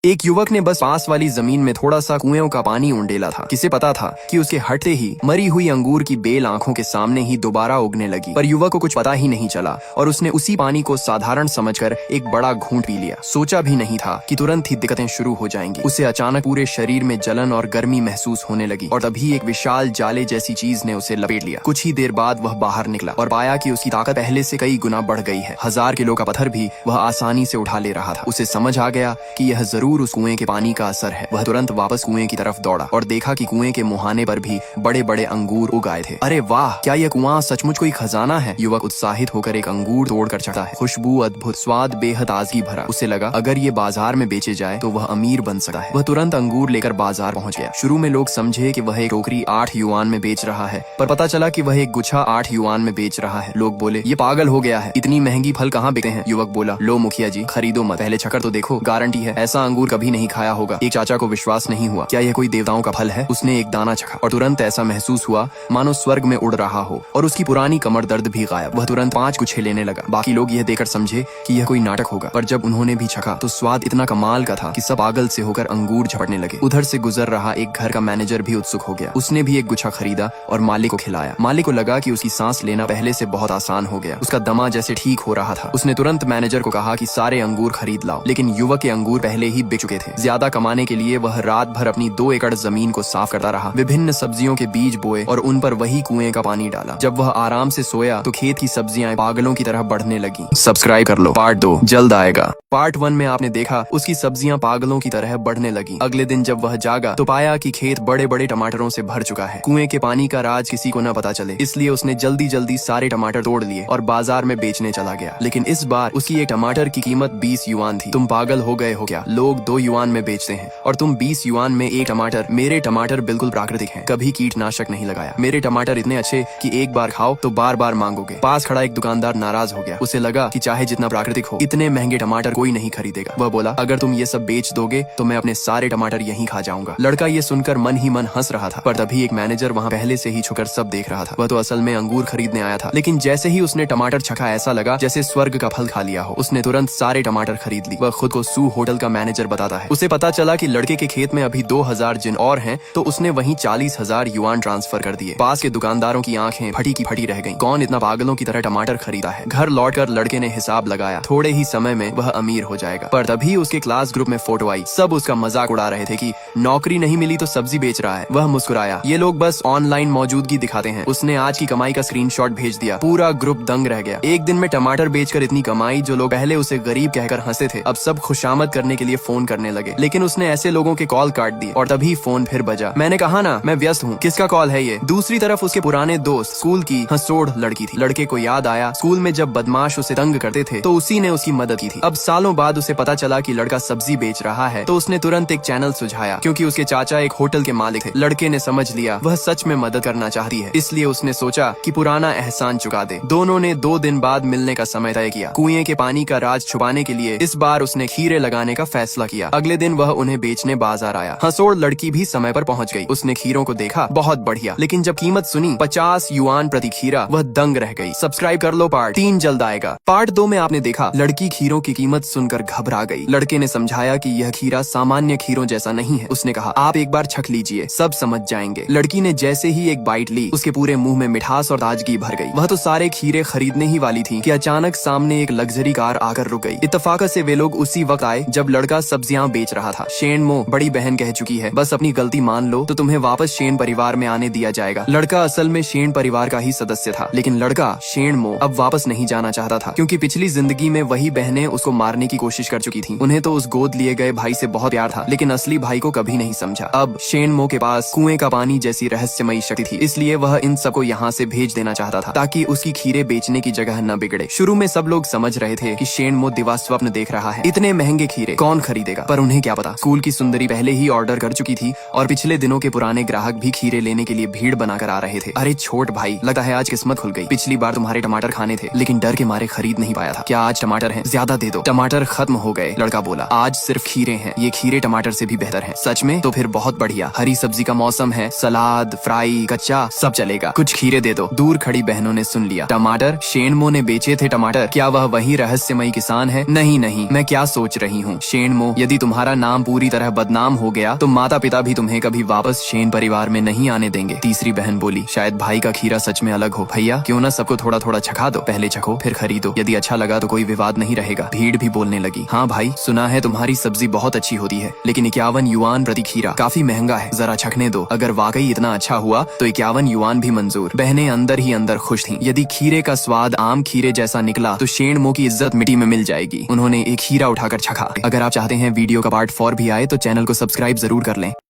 एक युवक ने बस पास वाली जमीन में थोड़ा सा कुएं का पानी उंडेला था। किसे पता था कि उसके हटते ही मरी हुई अंगूर की बेल आंखों के सामने ही दोबारा उगने लगी। पर युवक को कुछ पता ही नहीं चला और उसने उसी पानी को साधारण समझकर एक बड़ा घूंट पी लिया। सोचा भी नहीं था कि तुरंत ही दिक्कतें शुरू हो जाएंगी। उसे अचानक पूरे शरीर में जलन और गर्मी महसूस होने लगी और तभी एक विशाल जाले जैसी चीज ने उसे लपेट लिया। कुछ ही देर बाद वह बाहर निकला और पाया कि उसकी ताकत पहले से कई गुना बढ़ गई है। 1000 किलो का पत्थर भी वह आसानी से उठा ले रहा था। उसे समझ आ गया कि यह जरूर उस कुएं के पानी का असर है। वह तुरंत वापस कुएं की तरफ दौड़ा और देखा कि कुएं के मुहाने पर भी बड़े बड़े अंगूर उग आए थे। अरे वाह, क्या यह कुआं सचमुच कोई खजाना है? युवक उत्साहित होकर एक अंगूर तोड़कर चखता है। खुशबू अद्भुत, स्वाद बेहद ताजगी भरा। उसे लगा अगर ये बाजार में बेचे जाए तो वह अमीर बन सकता है। वह तुरंत अंगूर लेकर बाजार पहुंच गया। शुरू में लोग समझे कि वह एक टोकरी 8 युआन में बेच रहा है, पर पता चला कि वह एक गुच्छा 8 युआन में बेच रहा है। लोग बोले ये पागल हो गया है, इतनी महंगी फल कहाँ बिकते हैं? युवक बोला लो मुखिया जी, खरीदो मत, पहले चखकर तो देखो, गारंटी है ऐसा अंगूर कभी नहीं खाया होगा। एक चाचा को विश्वास नहीं हुआ, क्या यह कोई देवताओं का फल है? उसने एक दाना चखा और तुरंत ऐसा महसूस हुआ मानो स्वर्ग में उड़ रहा हो और उसकी पुरानी कमर दर्द भी गायब। वह तुरंत 5 गुच्छे लेने लगा। बाकी लोग यह देखकर समझे कि यह कोई नाटक होगा, पर जब उन्होंने भी चखा तो स्वाद इतना कमाल का था कि सब पागल से होकर अंगूर झपटने लगे। उधर से गुजर रहा एक घर का मैनेजर भी उत्सुक हो गया। उसने भी एक गुच्छा खरीदा और मालिक को खिलाया। मालिक को लगा कि उसकी सांस लेना पहले से बहुत आसान हो गया। उसका दमा जैसे ठीक हो रहा था। उसने तुरंत मैनेजर को कहा कि सारे अंगूर खरीद लाओ, लेकिन युवक के अंगूर पहले ही बिक चुके थे। ज्यादा कमाने के लिए वह रात भर अपनी 2 एकड़ जमीन को साफ करता रहा। विभिन्न सब्जियों के बीज बोए और उन पर वही कुएं का पानी डाला। जब वह आराम से सोया तो खेत की सब्जियां पागलों की तरह बढ़ने लगी। सब्सक्राइब कर लो, पार्ट 2 जल्द आएगा। पार्ट 1 में आपने देखा उसकी सब्जियां पागलों की तरह बढ़ने लगी। अगले दिन जब वह जागा तो पाया कि खेत बड़े बड़े टमाटरों से भर चुका है। कुएं के पानी का राज किसी को न पता चले, इसलिए उसने जल्दी जल्दी सारे टमाटर तोड़ लिए और बाजार में बेचने चला गया। लेकिन इस बार उसकी एक टमाटर की कीमत 20 युआन थी। तुम पागल हो गए हो क्या? लोग 2 युआन में बेचते हैं और तुम 20 युआन में एक टमाटर। मेरे टमाटर बिल्कुल प्राकृतिक हैं, कभी कीटनाशक नहीं लगाया। मेरे टमाटर इतने अच्छे कि एक बार खाओ तो बार बार मांगोगे। पास खड़ा एक दुकानदार नाराज हो गया। उसे लगा कि चाहे जितना प्राकृतिक हो, इतने महंगे टमाटर कोई नहीं खरीदेगा। वह बोला अगर तुम ये सब बेच दोगे तो मैं अपने सारे टमाटर यहीं खा जाऊंगा। लड़का ये सुनकर मन ही मन हंस रहा था, पर तभी एक मैनेजर वहाँ पहले से ही छुकर सब देख रहा था। वह तो असल में अंगूर खरीदने आया था, लेकिन जैसे ही उसने टमाटर चखा ऐसा लगा जैसे स्वर्ग का फल खा लिया हो। उसने तुरंत सारे टमाटर खरीद ली। वह खुद को सू होटल का मैनेजर बताता है। उसे पता चला कि लड़के के खेत में अभी 2000 जिन और हैं, तो उसने वहीं 40,000 युआन ट्रांसफर कर दिए। पास के दुकानदारों की आंखें फटी की फटी रह गईं। कौन इतना पागलों की तरह टमाटर खरीदा है? घर लौटकर लड़के ने हिसाब लगाया, थोड़े ही समय में वह अमीर हो जाएगा। पर तभी उसके क्लास ग्रुप में फोटो आई। सब उसका मजाक उड़ा रहे थे कि नौकरी नहीं मिली तो सब्जी बेच रहा है। वह मुस्कुराया, ये लोग बस ऑनलाइन मौजूदगी दिखाते हैं। उसने आज की कमाई का स्क्रीनशॉट भेज दिया। पूरा ग्रुप दंग रह गया। एक दिन में टमाटर बेचकर इतनी कमाई। जो लोग पहले उसे गरीब कहकर हंसते थे अब सब खुशामद करने के लिए फोन करने लगे। लेकिन उसने ऐसे लोगों के कॉल काट दिए और तभी फोन फिर बजा। मैंने कहा ना मैं व्यस्त हूँ, किसका कॉल है ये? दूसरी तरफ उसके पुराने दोस्त स्कूल की हंसोड़ लड़की थी। लड़के को याद आया स्कूल में जब बदमाश उसे तंग करते थे तो उसी ने उसकी मदद की थी। अब सालों बाद उसे पता चला कि लड़का सब्जी बेच रहा है, तो उसने तुरंत एक चैनल सुझाया। क्योंकि उसके चाचा एक होटल के मालिक थे। लड़के ने समझ लिया वह सच में मदद करना चाहती है, इसलिए उसने सोचा कि पुराना एहसान चुका दे। दोनों ने 2 दिन बाद मिलने का समय तय किया। कुएं के पानी का राज छुपाने के लिए इस बार उसने खीरे लगाने का फैसला किया। अगले दिन वह उन्हें बेचने बाजार आया। हंसोड़ लड़की भी समय पर पहुंच गई। उसने खीरों को देखा, बहुत बढ़िया, लेकिन जब कीमत सुनी 50 युआन प्रति खीरा, वह दंग रह गई। सब्सक्राइब कर लो, पार्ट 3 जल्द आएगा। पार्ट 2 में आपने देखा लड़की खीरों की कीमत सुनकर घबरा गई। लड़के ने समझाया कि यह खीरा सामान्य खीरों जैसा नहीं है। उसने कहा आप एक बार छक लीजिए, सब समझ जाएंगे। लड़की ने जैसे ही एक बाइट ली उसके पूरे मुंह में मिठास और ताजगी भर गई। वह तो सारे खीरे खरीदने ही वाली थी कि अचानक सामने एक लग्जरी कार आकर रुक गई। इत्तेफाक से वे लोग उसी वक्त आए जब लड़का सब्जियां बेच रहा था। शेन मो बड़ी बहन कह चुकी है, बस अपनी गलती मान लो तो तुम्हें वापस शेन परिवार में आने दिया जाएगा। लड़का असल में शेन परिवार का ही सदस्य था, लेकिन लड़का शेन मो अब वापस नहीं जाना चाहता था, क्योंकि पिछली जिंदगी में वही बहनें उसको मारने की कोशिश कर चुकी थी। उन्हें तो उस गोद लिए गए भाई से बहुत प्यार था, लेकिन असली भाई को कभी नहीं समझा। अब शेन मो के पास कुएं का पानी जैसी रहस्यमयी शक्ति थी, इसलिए वह इन सबको यहाँ से भेज देना चाहता था ताकि उसकी खीरे बेचने की जगह न बिगड़े। शुरू में सब लोग समझ रहे थे कि शेन मो दिवा स्वप्न देख रहा है। इतने महंगे खीरे कौन खरीदेगा? पर उन्हें क्या पता, स्कूल की सुंदरी पहले ही ऑर्डर कर चुकी थी और पिछले दिनों के पुराने ग्राहक भी खीरे लेने के लिए भीड़ बनाकर आ रहे थे। अरे छोट भाई, लगता है आज किस्मत खुल गई। पिछली बार तुम्हारे टमाटर खाने थे, लेकिन डर के मारे खरीद नहीं पाया था। क्या आज टमाटर हैं? ज्यादा दे दो। टमाटर खत्म हो गए। लड़का बोला आज सिर्फ खीरे हैं। ये खीरे टमाटर से भी बेहतर हैं। सच में? तो फिर बहुत बढ़िया। हरी सब्जी का मौसम है, सलाद, फ्राई, कच्चा सब चलेगा। कुछ खीरे दे दो। दूर खड़ी बहनों ने सुन लिया। टमाटर? शेन मो ने बेचे थे टमाटर? क्या वह वही रहस्यमयी किसान है? नहीं नहीं, मैं क्या सोच रही हूँ। शेन मो हो, यदि तुम्हारा नाम पूरी तरह बदनाम हो गया तो माता पिता भी तुम्हें कभी वापस शेन परिवार में नहीं आने देंगे। तीसरी बहन बोली, शायद भाई का खीरा सच में अलग हो। भैया क्यों ना सबको थोड़ा थोड़ा चखा दो, पहले चखो फिर खरीदो, यदि अच्छा लगा तो कोई विवाद नहीं रहेगा। भीड़ भी बोलने लगी, हाँ भाई सुना है तुम्हारी सब्जी बहुत अच्छी होती है, लेकिन 51 युआन प्रति खीरा काफी महंगा है, जरा चखने दो, अगर वाकई इतना अच्छा हुआ तो 51 युआन भी मंजूर। बहनें अंदर ही अंदर खुश थीं। यदि खीरे का स्वाद आम खीरे जैसा निकला तो शेणमो की इज्जत मिट्टी में मिल जाएगी। उन्होंने एक खीरा उठाकर चखा। अगर आप चाहते हैं वीडियो का पार्ट 4 भी आए तो चैनल को सब्सक्राइब जरूर कर लें।